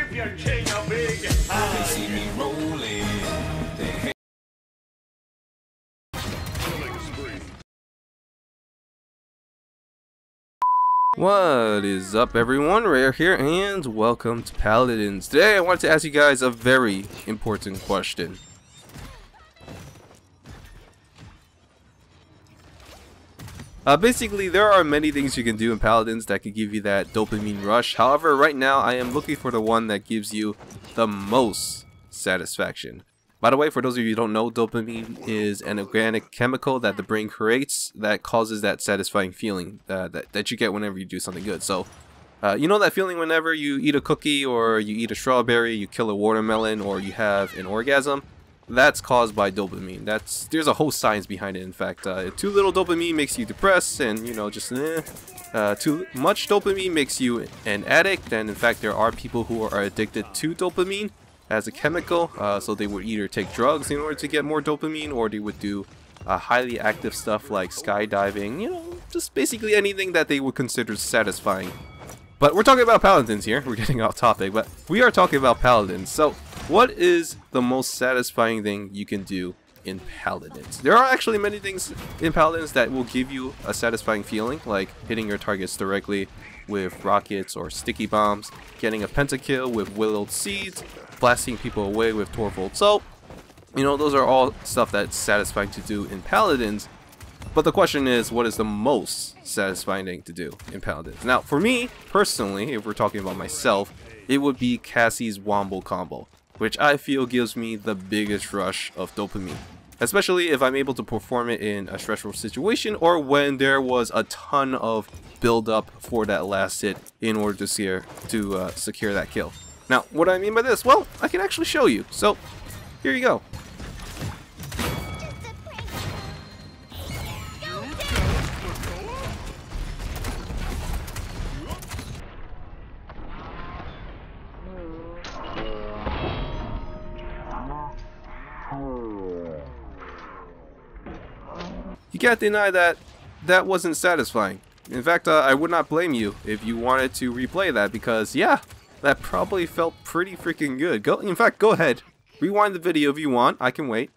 Champion King of Big. They see me rolling. What is up, everyone? Rare here, and welcome to Paladins. Today I wanted to ask you guys a very important question. Basically, there are many things you can do in Paladins that could give you that dopamine rush. However, right now I am looking for the one that gives you the most satisfaction. By the way, for those of you who don't know, dopamine is an organic chemical that the brain creates that causes that satisfying feeling that you get whenever you do something good. So, you know that feeling whenever you eat a cookie or you eat a strawberry, you kill a watermelon, or you have an orgasm? That's caused by dopamine. There's a whole science behind it. In fact, too little dopamine makes you depressed, and too much dopamine makes you an addict. And in fact, there are people who are addicted to dopamine as a chemical, so they would either take drugs in order to get more dopamine, or they would do highly active stuff like skydiving, you know, just basically anything that they would consider satisfying. But we're talking about Paladins here. We're getting off topic, but we are talking about Paladins. So what is the most satisfying thing you can do in Paladins? There are actually many things in Paladins that will give you a satisfying feeling, like hitting your targets directly with rockets or sticky bombs, getting a pentakill with willowed seeds, blasting people away with Torvold. So, you know, those are all stuff that's satisfying to do in Paladins. But the question is, what is the most satisfying thing to do in Paladins? Now, for me, personally, if we're talking about myself, it would be Cassie's Wombo combo, which I feel gives me the biggest rush of dopamine. Especially if I'm able to perform it in a stressful situation, or when there was a ton of build up for that last hit in order to secure that kill. Now, what do I mean by this? Well, I can actually show you. So, here you go. You can't deny that that wasn't satisfying. In fact, I would not blame you if you wanted to replay that, because yeah, that probably felt pretty freaking good. In fact, go ahead. Rewind the video if you want. I can wait.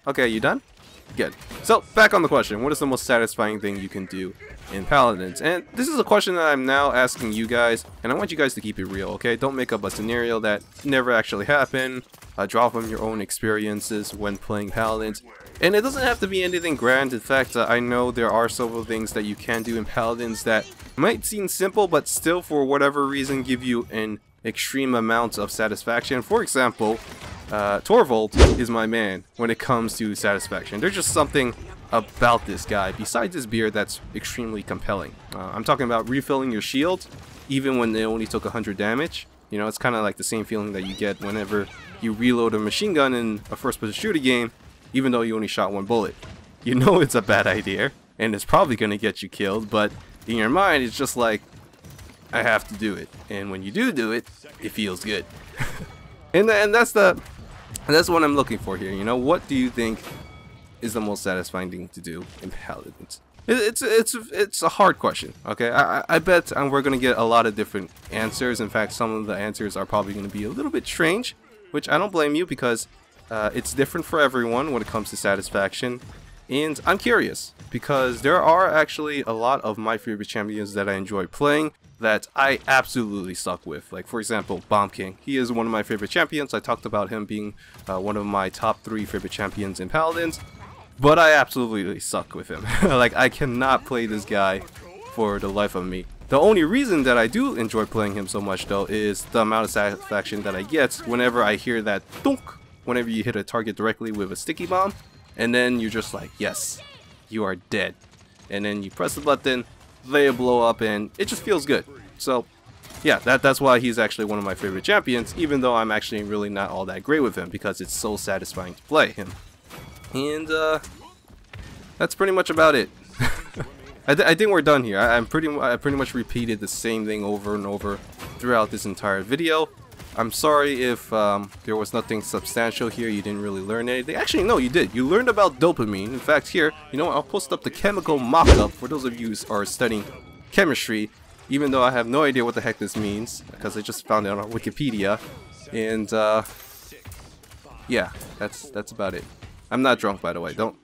Okay, you done? Good. So, back on the question. What is the most satisfying thing you can do in Paladins? And this is a question that I'm now asking you guys, and I want you guys to keep it real, okay? Don't make up a scenario that never actually happened. Draw from your own experiences when playing Paladins. And it doesn't have to be anything grand. In fact, I know there are several things that you can do in Paladins that might seem simple, but still, for whatever reason, give you an extreme amount of satisfaction. For example, Torvold is my man when it comes to satisfaction. There's just something about this guy, besides his beard, that's extremely compelling. I'm talking about refilling your shield, even when they only took 100 damage. You know, it's kind of like the same feeling that you get whenever you reload a machine gun in a first-person shooter game, even though you only shot one bullet. You know it's a bad idea, and it's probably going to get you killed, but in your mind, it's just like, I have to do it. And when you do it, it feels good. and that's what I'm looking for here. You know, what do you think is the most satisfying thing to do in Paladins? It's a hard question, okay? I bet we're going to get a lot of different answers. In fact, some of the answers are probably going to be a little bit strange, which I don't blame you, because it's different for everyone when it comes to satisfaction. And I'm curious, because there are actually a lot of my favorite champions that I enjoy playing that I absolutely suck with. Like, for example, Bomb King. He is one of my favorite champions. I talked about him being one of my top 3 favorite champions in Paladins. But I absolutely suck with him. Like, I cannot play this guy for the life of me. The only reason that I do enjoy playing him so much, though, is the amount of satisfaction that I get whenever I hear that thunk, whenever you hit a target directly with a sticky bomb, and then you're just like, yes, you are dead. And then you press the button, they blow up, and it just feels good. So, yeah, that's why he's actually one of my favorite champions, even though I'm actually really not all that great with him, because it's so satisfying to play him. And that's pretty much about it. I think we're done here. I pretty much repeated the same thing over and over throughout this entire video. I'm sorry if there was nothing substantial here, you didn't really learn anything. Actually, no, you did. You learned about dopamine. In fact, here, you know what, I'll post up the chemical mock-up for those of you who are studying chemistry. even though I have no idea what the heck this means, because I just found it on Wikipedia. And yeah, that's about it. I'm not drunk, by the way. Don't.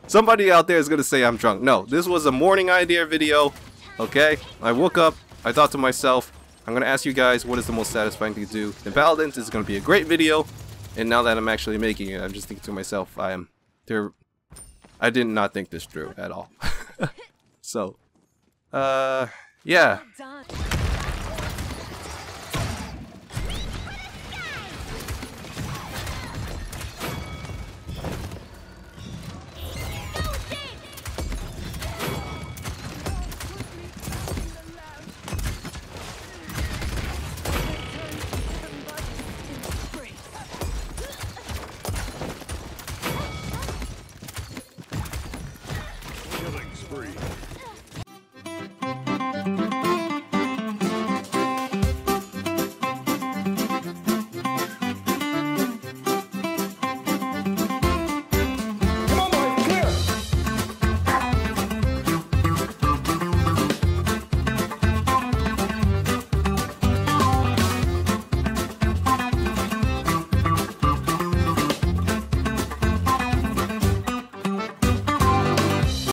Somebody out there is gonna say I'm drunk. No, this was a morning idea video. Okay, I woke up. I thought to myself, I'm gonna ask you guys what is the most satisfying thing to do in Paladins. This is gonna be a great video. And now that I'm actually making it, I'm just thinking to myself, I did not think this through at all. So, yeah.